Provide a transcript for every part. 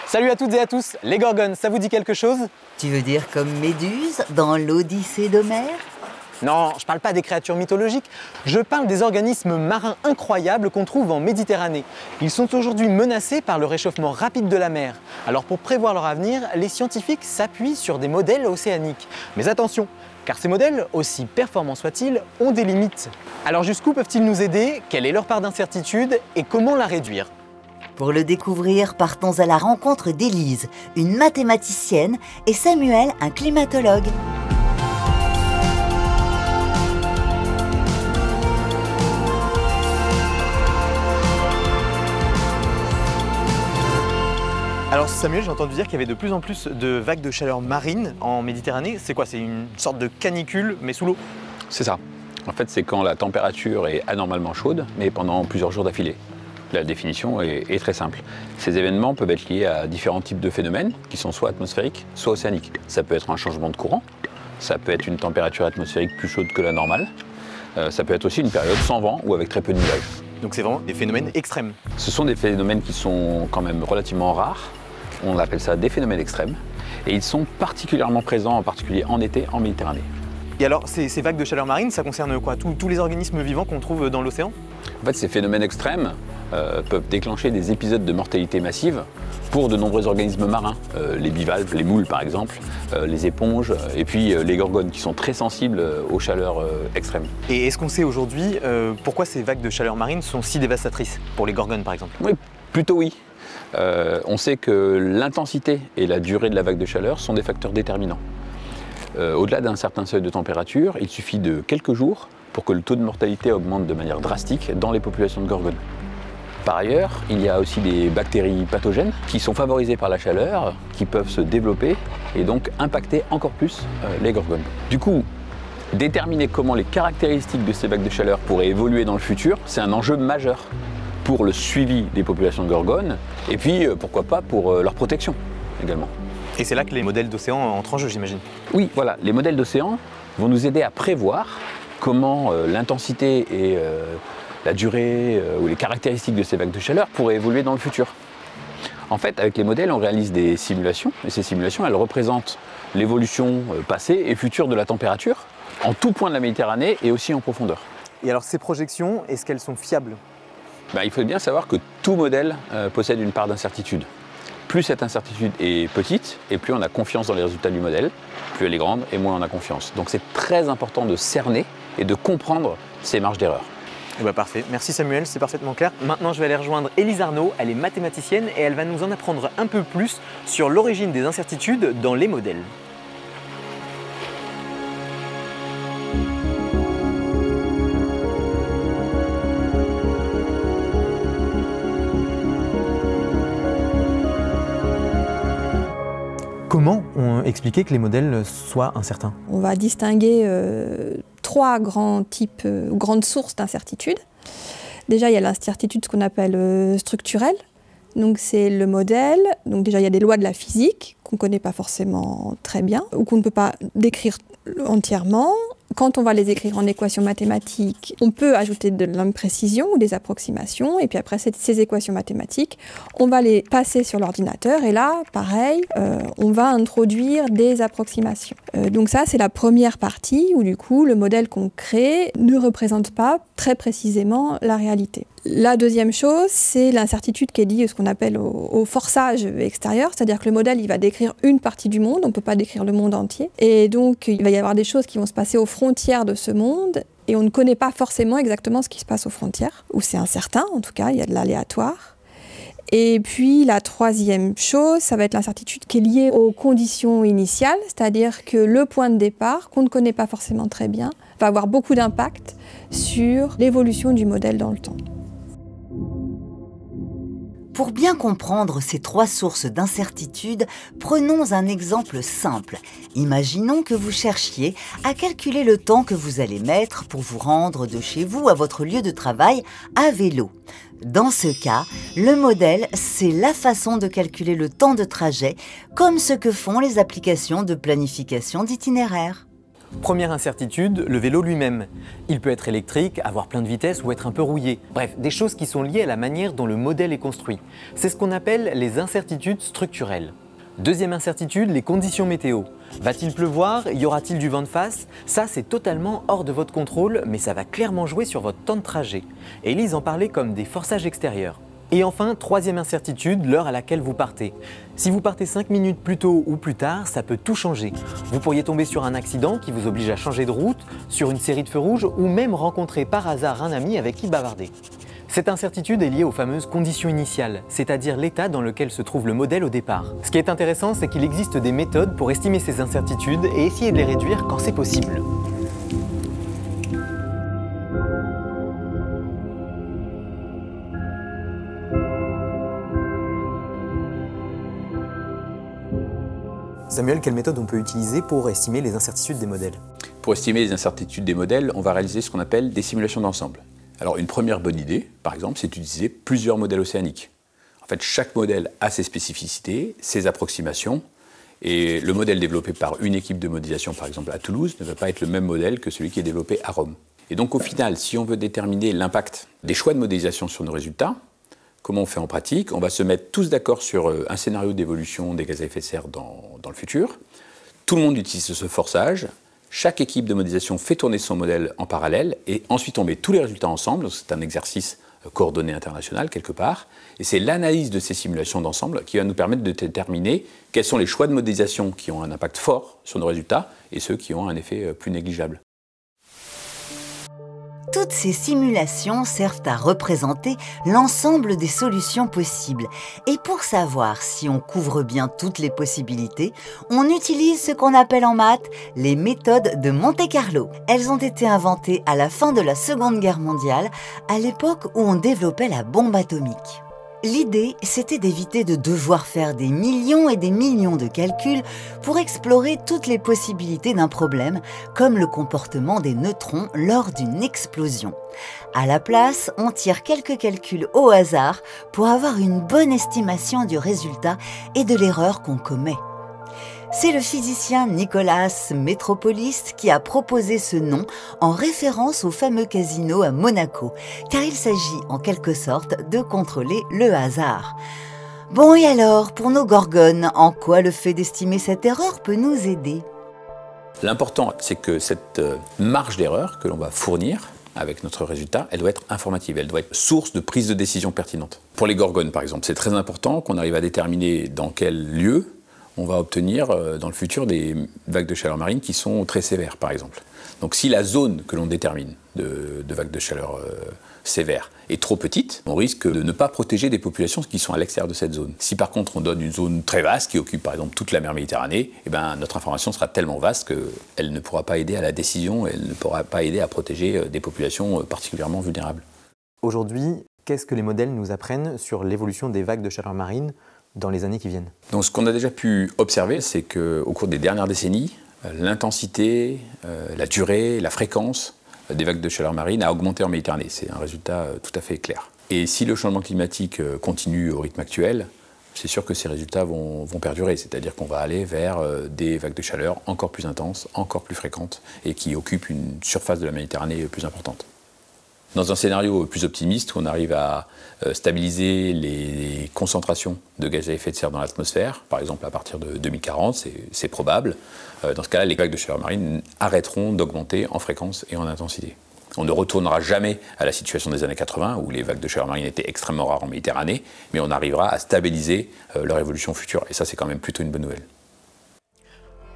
Salut à toutes et à tous, les Gorgones, ça vous dit quelque chose? Tu veux dire comme Méduse dans l'Odyssée d'Homère? Non, je parle pas des créatures mythologiques, je parle des organismes marins incroyables qu'on trouve en Méditerranée. Ils sont aujourd'hui menacés par le réchauffement rapide de la mer. Alors pour prévoir leur avenir, les scientifiques s'appuient sur des modèles océaniques. Mais attention, car ces modèles, aussi performants soient-ils, ont des limites. Alors jusqu'où peuvent-ils nous aider? Quelle est leur part d'incertitude et comment la réduire? Pour le découvrir, partons à la rencontre d'Élise, une mathématicienne, et Samuel, un climatologue. Alors Samuel, j'ai entendu dire qu'il y avait de plus en plus de vagues de chaleur marine en Méditerranée. C'est quoi? C'est une sorte de canicule, mais sous l'eau? C'est ça. En fait, c'est quand la température est anormalement chaude, mais pendant plusieurs jours d'affilée. La définition est très simple. Ces événements peuvent être liés à différents types de phénomènes qui sont soit atmosphériques, soit océaniques. Ça peut être un changement de courant, ça peut être une température atmosphérique plus chaude que la normale, ça peut être aussi une période sans vent ou avec très peu de nuages. Donc c'est vraiment des phénomènes extrêmes. Ce sont des phénomènes qui sont quand même relativement rares. On appelle ça des phénomènes extrêmes. Et ils sont particulièrement présents, en particulier en été, en Méditerranée. Et alors, ces vagues de chaleur marine, ça concerne quoi? Tous les organismes vivants qu'on trouve dans l'océan? En fait, ces phénomènes extrêmes peuvent déclencher des épisodes de mortalité massive pour de nombreux organismes marins. Les bivalves, les moules par exemple, les éponges, et puis les gorgones qui sont très sensibles aux chaleurs extrêmes. Et est-ce qu'on sait aujourd'hui pourquoi ces vagues de chaleur marine sont si dévastatrices? Pour les gorgones par exemple? Oui, plutôt oui. On sait que l'intensité et la durée de la vague de chaleur sont des facteurs déterminants. Au-delà d'un certain seuil de température, il suffit de quelques jours pour que le taux de mortalité augmente de manière drastique dans les populations de gorgones. Par ailleurs, il y a aussi des bactéries pathogènes qui sont favorisées par la chaleur, qui peuvent se développer et donc impacter encore plus les gorgones. Du coup, déterminer comment les caractéristiques de ces vagues de chaleur pourraient évoluer dans le futur, c'est un enjeu majeur pour le suivi des populations de gorgones et puis pourquoi pas pour leur protection également. Et c'est là que les modèles d'océan entrent en jeu, j'imagine? Oui, voilà, les modèles d'océan vont nous aider à prévoir comment l'intensité et la durée ou les caractéristiques de ces vagues de chaleur pourraient évoluer dans le futur. En fait, avec les modèles, on réalise des simulations, et ces simulations, elles représentent l'évolution passée et future de la température en tout point de la Méditerranée et aussi en profondeur. Et alors ces projections, est-ce qu'elles sont fiables? Il faut bien savoir que tout modèle possède une part d'incertitude. Plus cette incertitude est petite, et plus on a confiance dans les résultats du modèle, plus elle est grande, et moins on a confiance. Donc c'est très important de cerner et de comprendre ces marges d'erreur. Parfait, merci Samuel, c'est parfaitement clair. Maintenant je vais aller rejoindre Élise Arnaud, elle est mathématicienne et elle va nous en apprendre un peu plus sur l'origine des incertitudes dans les modèles. Comment expliquer que les modèles soient incertains? On va distinguer trois grands types, grandes sources d'incertitude. Déjà, il y a l'incertitude qu'on appelle structurelle. Donc c'est le modèle. Donc déjà, il y a des lois de la physique qu'on ne connaît pas forcément très bien ou qu'on ne peut pas décrire entièrement. Quand on va les écrire en équations mathématiques, on peut ajouter de l'imprécision ou des approximations. Et puis après ces équations mathématiques, on va les passer sur l'ordinateur. Et là, pareil, on va introduire des approximations. Donc ça, c'est la première partie où du coup, le modèle qu'on crée ne représente pas très précisément la réalité. La deuxième chose, c'est l'incertitude qui est liée à ce qu'on appelle au forçage extérieur, c'est-à-dire que le modèle, il va décrire une partie du monde, on ne peut pas décrire le monde entier. Et donc, il va y avoir des choses qui vont se passer aux frontières de ce monde, et on ne connaît pas forcément exactement ce qui se passe aux frontières, ou c'est incertain, en tout cas, il y a de l'aléatoire. Et puis, la troisième chose, ça va être l'incertitude qui est liée aux conditions initiales, c'est-à-dire que le point de départ, qu'on ne connaît pas forcément très bien, va avoir beaucoup d'impact sur l'évolution du modèle dans le temps. Pour bien comprendre ces trois sources d'incertitude, prenons un exemple simple. Imaginons que vous cherchiez à calculer le temps que vous allez mettre pour vous rendre de chez vous à votre lieu de travail à vélo. Dans ce cas, le modèle, c'est la façon de calculer le temps de trajet, comme ce que font les applications de planification d'itinéraire. Première incertitude, le vélo lui-même. Il peut être électrique, avoir plein de vitesses ou être un peu rouillé. Bref, des choses qui sont liées à la manière dont le modèle est construit. C'est ce qu'on appelle les incertitudes structurelles. Deuxième incertitude, les conditions météo. Va-t-il pleuvoir? Y aura-t-il du vent de face? Ça, c'est totalement hors de votre contrôle, mais ça va clairement jouer sur votre temps de trajet. Élise en parlait comme des forçages extérieurs. Et enfin, troisième incertitude, l'heure à laquelle vous partez. Si vous partez 5 minutes plus tôt ou plus tard, ça peut tout changer. Vous pourriez tomber sur un accident qui vous oblige à changer de route, sur une série de feux rouges ou même rencontrer par hasard un ami avec qui bavarder. Cette incertitude est liée aux fameuses conditions initiales, c'est-à-dire l'état dans lequel se trouve le modèle au départ. Ce qui est intéressant, c'est qu'il existe des méthodes pour estimer ces incertitudes et essayer de les réduire quand c'est possible. Samuel, quelle méthode on peut utiliser pour estimer les incertitudes des modèles? Pour estimer les incertitudes des modèles, on va réaliser ce qu'on appelle des simulations d'ensemble. Alors une première bonne idée, par exemple, c'est d'utiliser plusieurs modèles océaniques. En fait, chaque modèle a ses spécificités, ses approximations, et le modèle développé par une équipe de modélisation, par exemple à Toulouse, ne va pas être le même modèle que celui qui est développé à Rome. Et donc au final, si on veut déterminer l'impact des choix de modélisation sur nos résultats, comment on fait en pratique? On va se mettre tous d'accord sur un scénario d'évolution des gaz à effet de serre dans le futur. Tout le monde utilise ce forçage. Chaque équipe de modélisation fait tourner son modèle en parallèle et ensuite on met tous les résultats ensemble. C'est un exercice coordonné international quelque part. Et c'est l'analyse de ces simulations d'ensemble qui va nous permettre de déterminer quels sont les choix de modélisation qui ont un impact fort sur nos résultats et ceux qui ont un effet plus négligeable. Toutes ces simulations servent à représenter l'ensemble des solutions possibles. Et pour savoir si on couvre bien toutes les possibilités, on utilise ce qu'on appelle en maths les méthodes de Monte-Carlo. Elles ont été inventées à la fin de la Seconde Guerre mondiale, à l'époque où on développait la bombe atomique. L'idée, c'était d'éviter de devoir faire des millions et des millions de calculs pour explorer toutes les possibilités d'un problème, comme le comportement des neutrons lors d'une explosion. À la place, on tire quelques calculs au hasard pour avoir une bonne estimation du résultat et de l'erreur qu'on commet. C'est le physicien Nicolas Metropolis qui a proposé ce nom en référence au fameux casino à Monaco, car il s'agit en quelque sorte de contrôler le hasard. Bon et alors, pour nos gorgones, en quoi le fait d'estimer cette erreur peut nous aider? L'important, c'est que cette marge d'erreur que l'on va fournir avec notre résultat, elle doit être informative, elle doit être source de prise de décision pertinente. Pour les gorgones, par exemple, c'est très important qu'on arrive à déterminer dans quel lieu on va obtenir dans le futur des vagues de chaleur marine qui sont très sévères, par exemple. Donc si la zone que l'on détermine de vagues de chaleur sévères est trop petite, on risque de ne pas protéger des populations qui sont à l'extérieur de cette zone. Si par contre on donne une zone très vaste qui occupe par exemple toute la mer Méditerranée, eh ben, notre information sera tellement vaste qu'elle ne pourra pas aider à la décision, elle ne pourra pas aider à protéger des populations particulièrement vulnérables. Aujourd'hui, qu'est-ce que les modèles nous apprennent sur l'évolution des vagues de chaleur marine dans les années qui viennent? Donc ce qu'on a déjà pu observer, c'est qu'au cours des dernières décennies, l'intensité, la durée, la fréquence des vagues de chaleur marine a augmenté en Méditerranée. C'est un résultat tout à fait clair. Et si le changement climatique continue au rythme actuel, c'est sûr que ces résultats vont perdurer. C'est-à-dire qu'on va aller vers des vagues de chaleur encore plus intenses, encore plus fréquentes, et qui occupent une surface de la Méditerranée plus importante. Dans un scénario plus optimiste, où on arrive à stabiliser les concentrations de gaz à effet de serre dans l'atmosphère, par exemple à partir de 2040, c'est probable. Dans ce cas-là, les vagues de chaleur marine arrêteront d'augmenter en fréquence et en intensité. On ne retournera jamais à la situation des années 80, où les vagues de chaleur marine étaient extrêmement rares en Méditerranée, mais on arrivera à stabiliser leur évolution future. Et ça, c'est quand même plutôt une bonne nouvelle.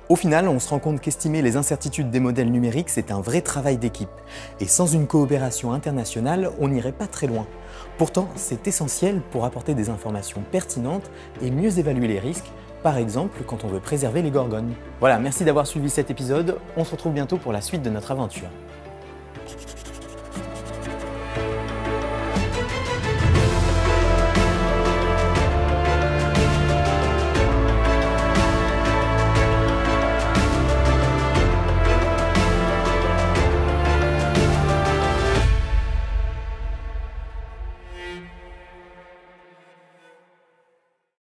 Au final, on se rend compte qu'estimer les incertitudes des modèles numériques, c'est un vrai travail d'équipe. Et sans une coopération internationale, on n'irait pas très loin. Pourtant, c'est essentiel pour apporter des informations pertinentes et mieux évaluer les risques, par exemple quand on veut préserver les gorgones. Voilà, merci d'avoir suivi cet épisode. On se retrouve bientôt pour la suite de notre aventure.